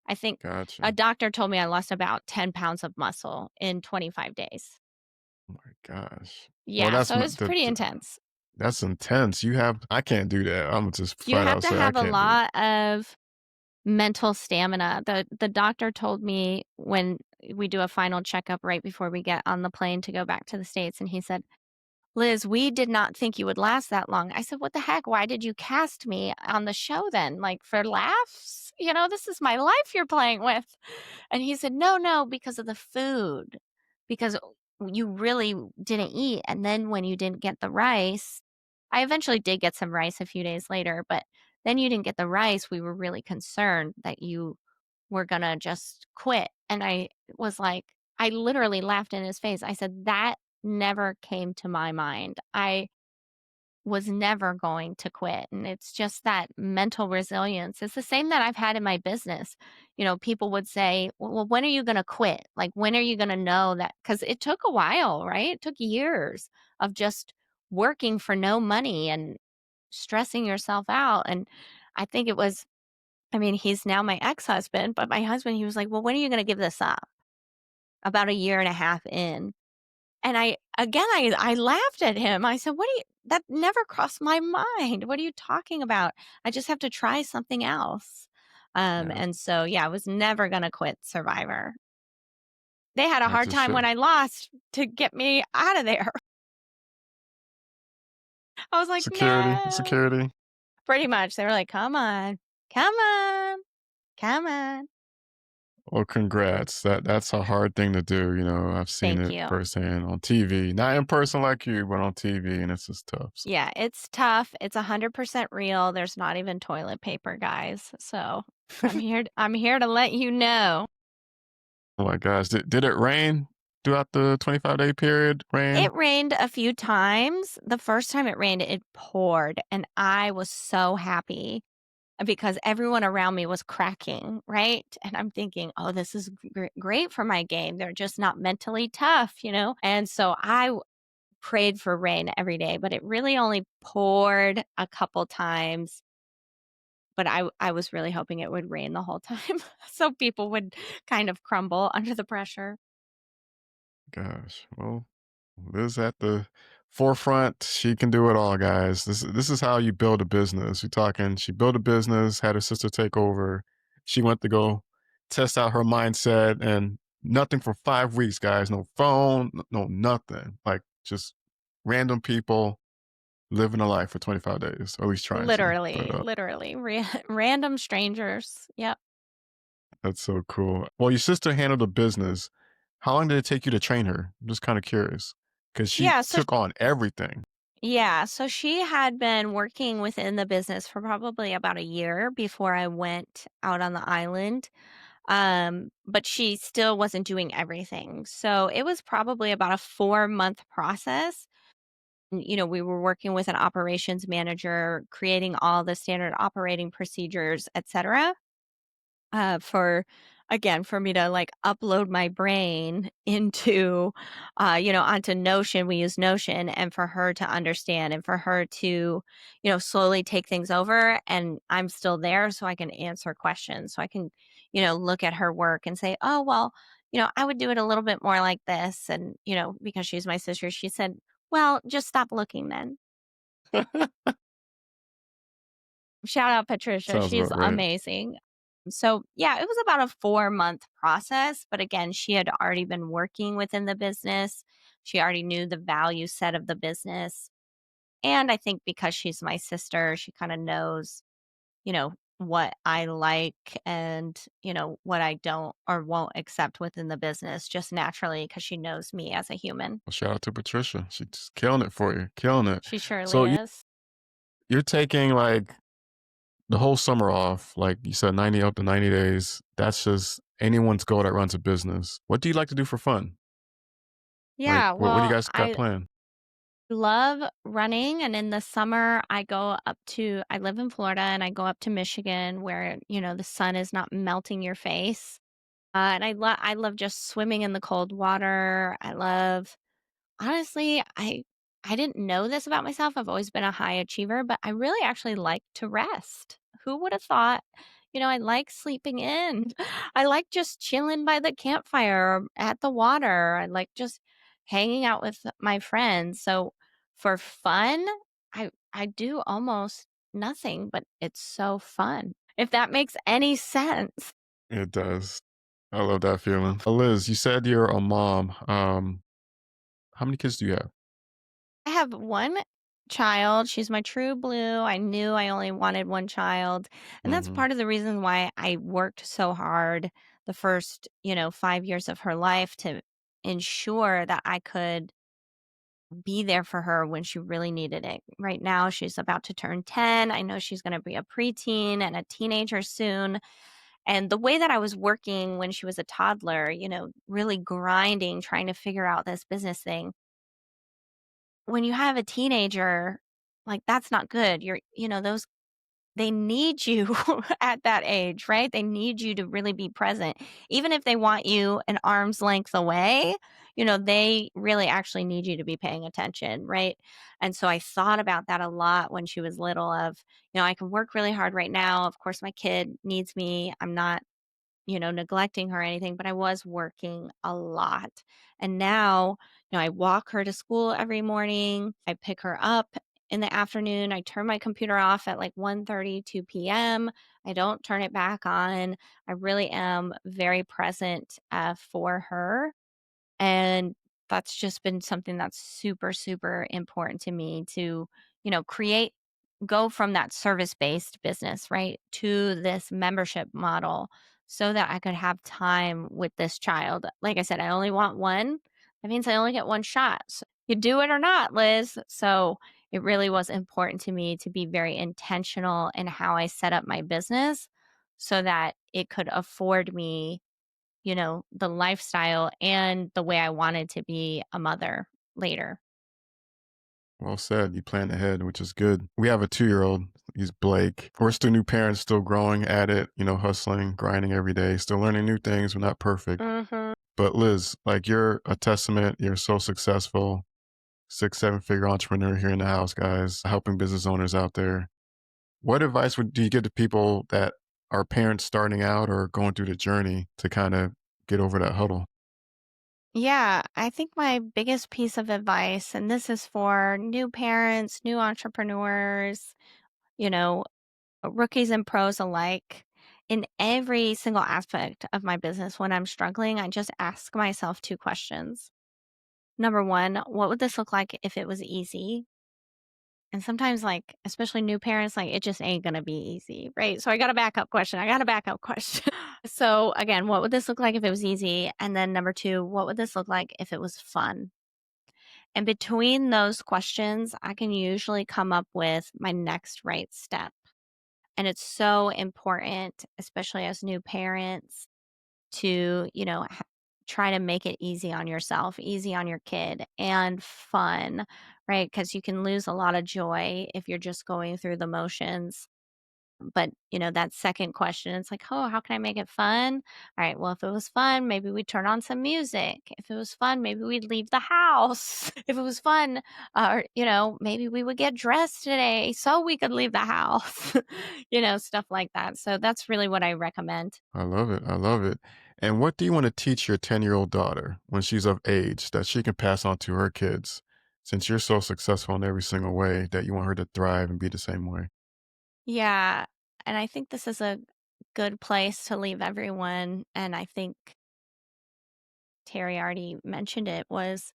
I think a Gotcha. doctor told me I lost about 10 pounds of muscle in 25 days. Oh my gosh. Well, Yeah, so it's pretty intense. that's intense. I can't do that. I'm just You flat have out to say I have a can't do it. lot of mental stamina. The doctor told me when we do a final checkup right before we get on the plane to go back to the States, and he said, "Liz, we did not think you would last that long." I said, "What the heck? Why did you cast me on the show then? Like, for laughs? You know, this is my life you're playing with." And he said, "No, no, because of the food. Because you really didn't eat, and then when you didn't get the rice." I eventually did get some rice a few days later, but then you didn't get the rice, we were really concerned that you were gonna just quit. And I was like, I literally laughed in his face. I said, "That never came to my mind. I was never going to quit." And it's just that mental resilience. It's the same that I've had in my business. You know, people would say, "Well, when are you going to quit? Like, when are you going to know that?" Because it took a while, right? It took years of just working for no money and stressing yourself out. And I think it was, I mean, he's now my ex husband, but my husband, he was like, "Well, when are you going to give this up?" About a year and a half in. And I laughed at him. I said, "What do you that never crossed my mind. What are you talking about? I just have to try something else." Yeah, And so, yeah, I was never gonna quit Survivor. They had a as hard it time when should. I lost to get me out of there. I was like, Security, "No." security. Pretty much. They were like, "Come on. Come on. Come on." Well, congrats. That's a hard thing to do. I've seen Thank it you. firsthand on TV, not in person like you, but on TV, and it's just tough. So, Yeah, it's tough. It's 100% real. There's not even toilet paper, guys. So, I'm here to let you know. oh my gosh, did it rain throughout the 25-day period? It Rain? rained a few times. The first time it rained, it poured, and I was so happy because everyone around me was cracking, right? And I'm thinking, "Oh, this is great for my game. They're just not mentally tough, you know?" And so prayed for rain every day, but it really only poured a couple times. But I was really hoping it would rain the whole time so people would kind of crumble under the pressure. Gosh, well, Liz at the forefront. She can do it all, guys. This is how you build a business. You're talking. She built a business, had her sister take over. She went to go test out her mindset, and nothing for 5 weeks, guys. No phone, no nothing. Like just random people living a life for 25 days, or at least trying to. But Literally, random strangers. Yep. that's so cool. Well, your sister handled the business. How long did it take you to train her? I'm just kind of curious because she Yeah, so took on everything. yeah, so she had been working within the business for probably about a year before I went out on the island. But she still wasn't doing everything. So it was probably about a 4-month process. You know, we were working with an operations manager, creating all the standard operating procedures, etc. For again, for me to like upload my brain into, onto Notion. We use Notion, and for her to understand and for her to, slowly take things over. And I'm still there so I can answer questions. So I can, look at her work and say, "Oh, well, I would do it a little bit more like this." And, because she's my sister, she said, "Well, just stop looking then." Shout out Patricia, Sounds she's about right. amazing. So, yeah, it was about a 4-month process, but again, she had already been working within the business. She already knew the value set of the business, and I think because she's my sister, she kinda knows, what I like and, what I don't or won't accept within the business just naturally because she knows me as a human. Well, shout out to Patricia. She's killing it for you, killing it. She surely So is. you're taking like the whole summer off, like you said, 90 up to 90 days. That's just anyone's goal that runs a business. What do you like to do for fun? Like, Yeah, what do you well, guys got I planned? love running, and in the summer, I live in Florida, and I go up to Michigan where, the sun is not melting your face. And I love just swimming in the cold water. I love Honestly, I didn't know this about myself. I've always been a high achiever, but I really actually like to rest. Who would have thought? I like sleeping in. I like just chilling by the campfire or at the water. I like just hanging out with my friends. So for fun, I do almost nothing, but it's so fun. If that makes any sense. It does. I love that feeling. Liz, you said you're a mom. How many kids do you have? I have one child. She's my true blue. I knew I only wanted one child. And that's Mhm. part of the reason why I worked so hard the first, 5 years of her life to ensure that I could be there for her when she really needed it. Right now, she's about to turn 10. I know she's going to be a preteen and a teenager soon. And the way that I was working when she was a toddler, really grinding, trying to figure out this business thing, when you have a teenager, like, that's not good. Those they need you at that age, right? They need you to really be present. Even if they want you an arm's length away, they really actually need you to be paying attention, right? And so I thought about that a lot when she was little of, I can work really hard right now. Of course, my kid needs me. I'm not neglecting her or anything, but I was working a lot. And now, I walk her to school every morning. I pick her up in the afternoon. I turn my computer off at like 1:30, 2 p.m. I don't turn it back on. I really am very present for her. And that's just been something that's super, super important to me to, create, go from that service based business, right, to this membership model so that I could have time with this child. Like I said, I only want one. That means I only get one shot. So you do it or not, Liz. So it really was important to me to be very intentional in how I set up my business so that it could afford me the lifestyle and the way I wanted to be a mother later. Well said. You planned ahead, which is good. We have a 2-year-old. He's Blake. We're still new parents, still growing at it, hustling, grinding every day, still learning new things. We're not perfect. Mhm. But Liz, like you're a testament. You're so successful, 7-figure entrepreneur here in the house, guys, helping business owners out there. What advice do you give to people that are parents starting out or going through the journey to kind of get over that huddle? Yeah, I think my biggest piece of advice, and this is for new parents, new entrepreneurs, you know, rookies and pros alike, in every single aspect of my business, when I'm struggling, I just ask myself two questions. Number one, what would this look like if it was easy? And sometimes, like, especially new parents, like, it just ain't gonna be easy, right? So I got a backup question. I got a backup question. So again, what would this look like if it was easy? And then number two, what would this look like if it was fun? And between those questions, I can usually come up with my next right step. And it's so important, especially as new parents, to, try to make it easy on yourself, easy on your kid, and fun, right? Because you can lose a lot of joy if you're just going through the motions. But, that second question, it's like, oh, how can I make it fun? All right, well, if it was fun, maybe we'd turn on some music. If it was fun, maybe we'd leave the house. If it was fun, or, maybe we would get dressed today so we could leave the house, stuff like that. So that's really what I recommend. I love it. I love it. And what do you want to teach your 10-year-old daughter when she's of age that she can pass on to her kids? Since you're so successful in every single way that you want her to thrive and be the same way. Yeah. And I think this is a good place to leave everyone. And I think Terry already mentioned it was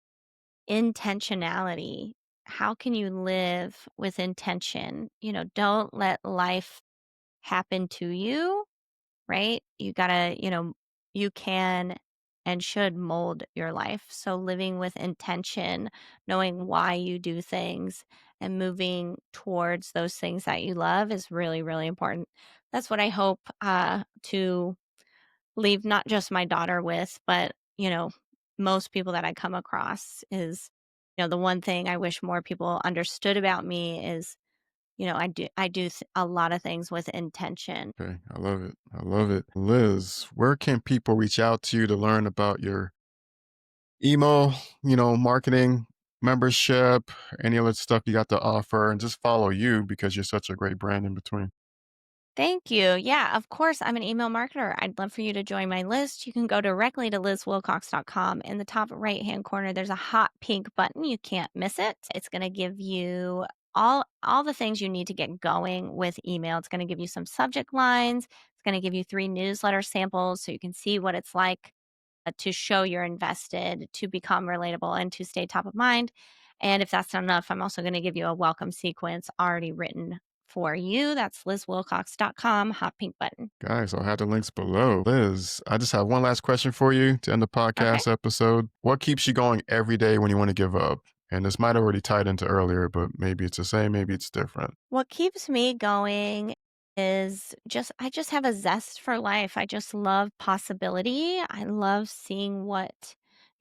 intentionality. How can you live with intention? Don't let life happen to you, right? You gotta, you can and should mold your life. So living with intention, knowing why you do things and moving towards those things that you love is really, really important. That's what I hope to leave not just my daughter with, but, most people that I come across is, the one thing I wish more people understood about me is, I do a lot of things with intention. Okay. I love it. I love it. Liz, where can people reach out to you to learn about your email, marketing, membership, any other stuff you got to offer, and just follow you because you're such a great brand in between? Thank you. Yeah, of course, I'm an email marketer. I'd love for you to join my list. You can go directly to lizwilcox.com. In the top right hand corner, there's a hot pink button. You can't miss it. It's going to give you all the things you need to get going with email. It's going to give you some subject lines. It's going to give you 3 newsletter samples so you can see what it's like to show you're invested, to become relatable, and to stay top of mind. And if that's not enough, I'm also going to give you a welcome sequence already written for you. That's lizwilcox.com, hot pink button. Guys, I'll have the links below. Liz, I just have one last question for you to end the Okay. podcast episode. What keeps you going every day when you want to give up? And this might already tied into earlier, but maybe it's the same, maybe it's different. What keeps me going is I just have a zest for life. I just love possibility. I love seeing what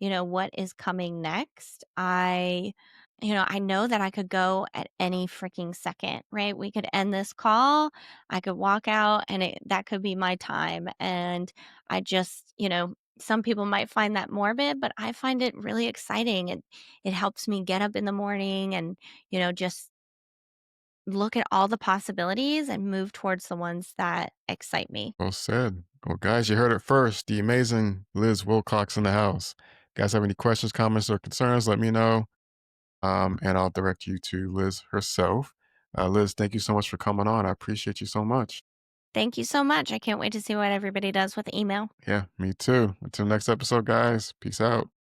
is coming next. I know that I could go at any freaking second, right? We could end this call, I could walk out and that could be my time. And some people might find that morbid, but I find it really exciting. It helps me get up in the morning and, just look at all the possibilities and move towards the ones that excite me. Well said. Well, guys, you heard it first. The amazing Liz Wilcox in the house. Guys, have any questions, comments, or concerns? Let me know. And I'll direct you to Liz herself. Liz, thank you so much for coming on. I appreciate you so much. Thank you so much. I can't wait to see what everybody does with email. Yeah, me too. Until next episode, guys. Peace out.